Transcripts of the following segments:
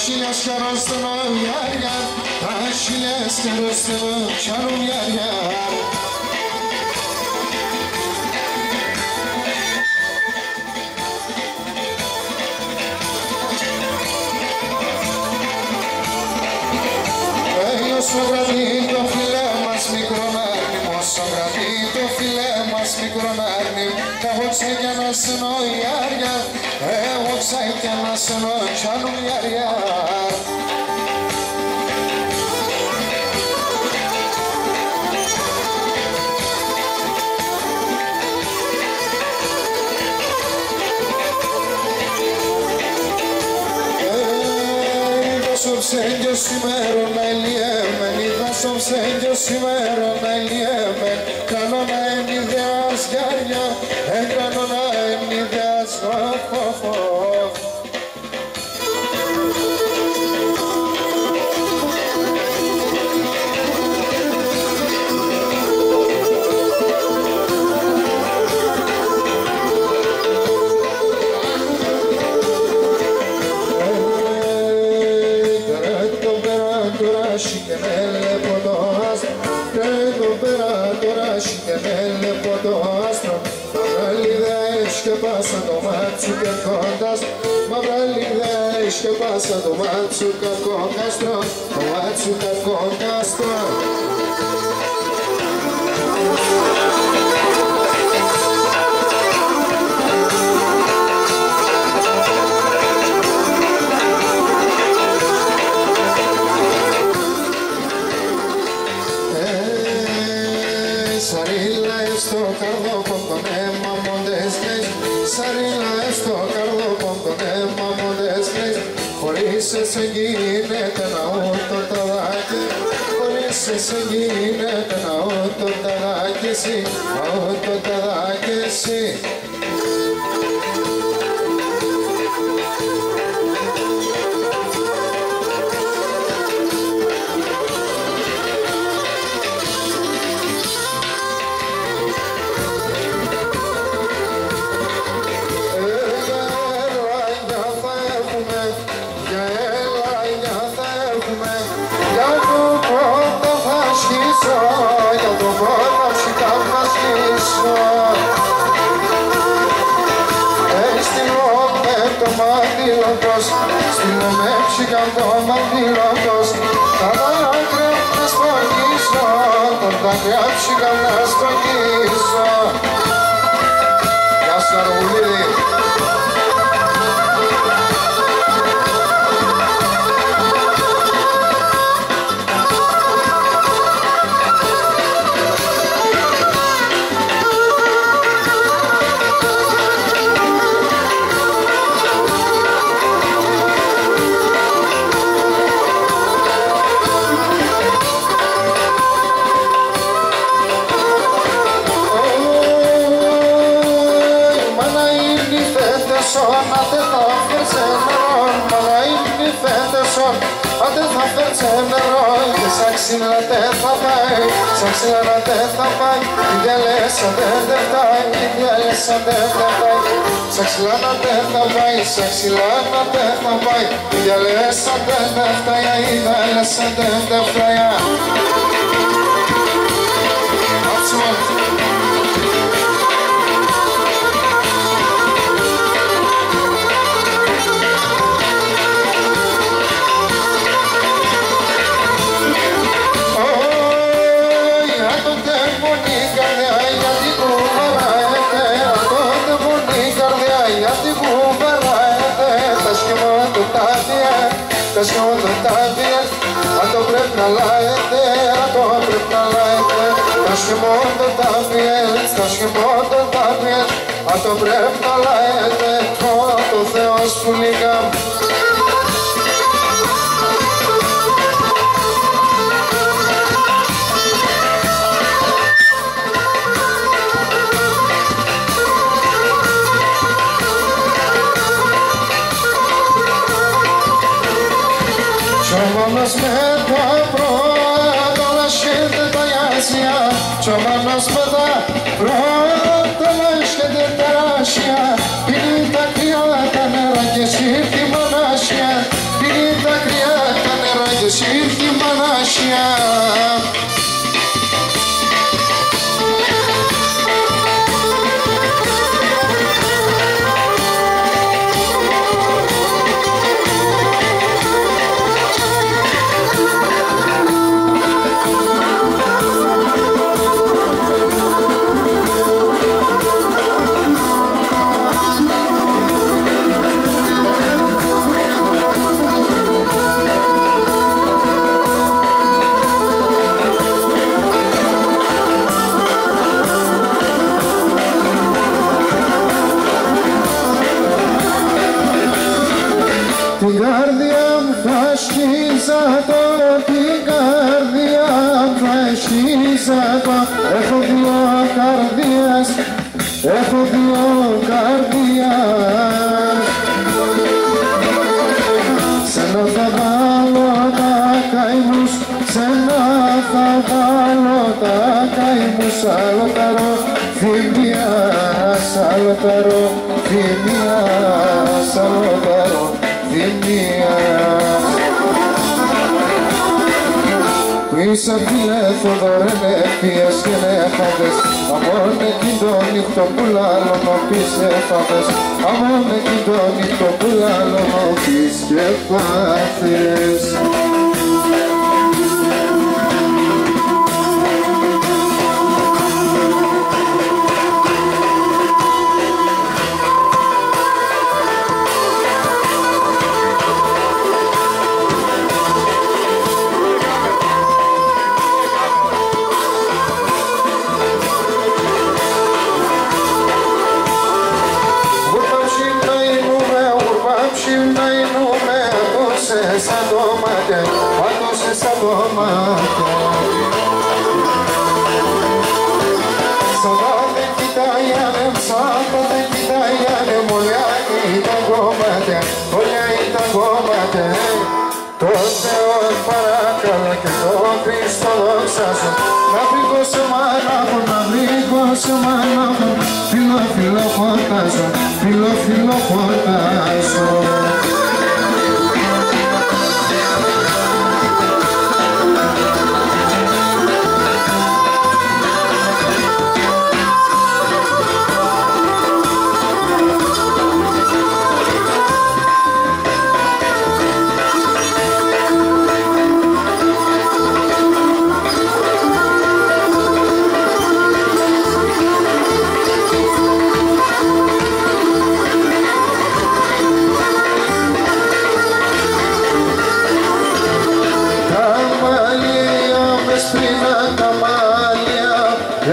şiles karostunu yar yar, ta şiles karostunu çarım yar yar. Όσο κρατεί το φιλέ μας μικρονάρνη, όσο κρατεί το φιλέ μας μικρονάρνη, έχω ξεκιανάσενο ιάρια, έχω ξεκιανάσενο τσάνου ιάρια. Ψέγγιο σημαίρο να ελιέμεν, είδα στο ψέγγιο σημαίρο να ελιέμεν, κανόνα εν ιδέας γιάρια, κανόνα εν ιδέας γοφοφο. Passa do mato que contas, mabralidez que passa do mato que contas, do mato que contas. Sarilla esto cardo con ema mondes. Sarilla στο καρδό ποντονέμα μοντέσμες, χωρίς εσύ γίνεται ναό το ταδάκι, χωρίς εσύ γίνεται ναό το ταδάκι εσύ, ναό το ταδάκι εσύ. Στείλω με ψυχαντό μαντήλωτος, θα δάκρυα να σπαγίσω, τον δάκρυα ψυχα να σπαγίσω. Γεια σου Αργουλίδη. Ξυλάτε θα πάει, σαν ξυλάτε θα πάει, η διαλέσατε δεν φτάει, η διαλέσατε δεν πάει. Σαν ξυλάτε θα πάει, σαν ξυλάτε θα πάει, η διαλέσατε δεν φτάει, η διαλέσατε δεν φτάει. Τα σκόντα τα διέλ, αν το πρέπει να λάετε, αν το πρέπει να λάετε. Τα σκόντα τα διέλ, τα σκόντα τα διέλ, αν το πρέπει να λάετε, το Θεός που λίγα. Çomanos me da pro la shete da yasia, çomanos me da pro la shete da yasia, pinita kia la kamera que shifti monashia, pinita έχω δυο καρδιάς. Σένα θα βάλω τα καημούς, σένα θα βάλω τα καημούς. Σαλοταρό, θυμία, σαλοταρό, θυμία, σαλοταρό, θυμία. Που είσαι φίλε Θοδωρέ με θείες και νεφάδες, αμόν εκείν το νύχτο που λάλλον πεις και φάδες, αμόν εκείν το νύχτο που λάλλον πεις και φάδες. Σαν το μάτι, άκουσε σαν το μάτι. Σαν το δεν κοιτάγιανε, σαν το δεν κοιτάγιανε, μολιά ήταν κομμάτι, μολιά ήταν κομμάτι. Το Θεό παρακαλώ και το Χριστό δόξασω, να βρήκω σε μάνα μου, να βρήκω σε μάνα μου, φιλό φιλό φωτάζω, φιλό φιλό φωτάζω.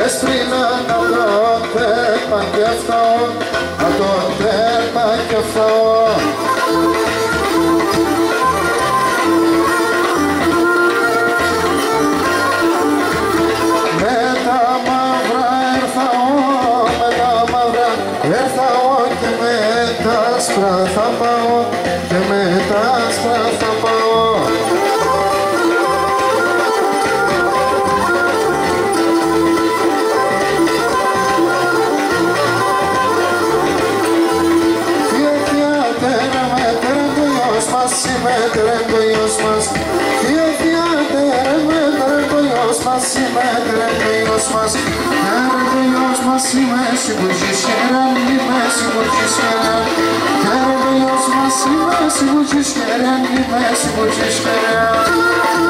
Έσπρινα να το τέρπα κι αυτό, να το τέρπα κι αυτό. Με τα μαύρα έρθα εγώ, με τα μαύρα έρθα εγώ και με τα άσπρα θα πάω, και με τα άσπρα θα πάω. Συμμέτρε το Υιός μας, Θεία Θεία τέρε το Υιός μας, συμμέτρε το Υιός μας, τέρε το Υιός μας, είμαι σιγουρτζής χεράν, είμαι σιγουρτζής χεράν, τέρε το Υιός μας, είμαι σιγουρτζής χεράν, είμαι σιγουρτζής χεράν.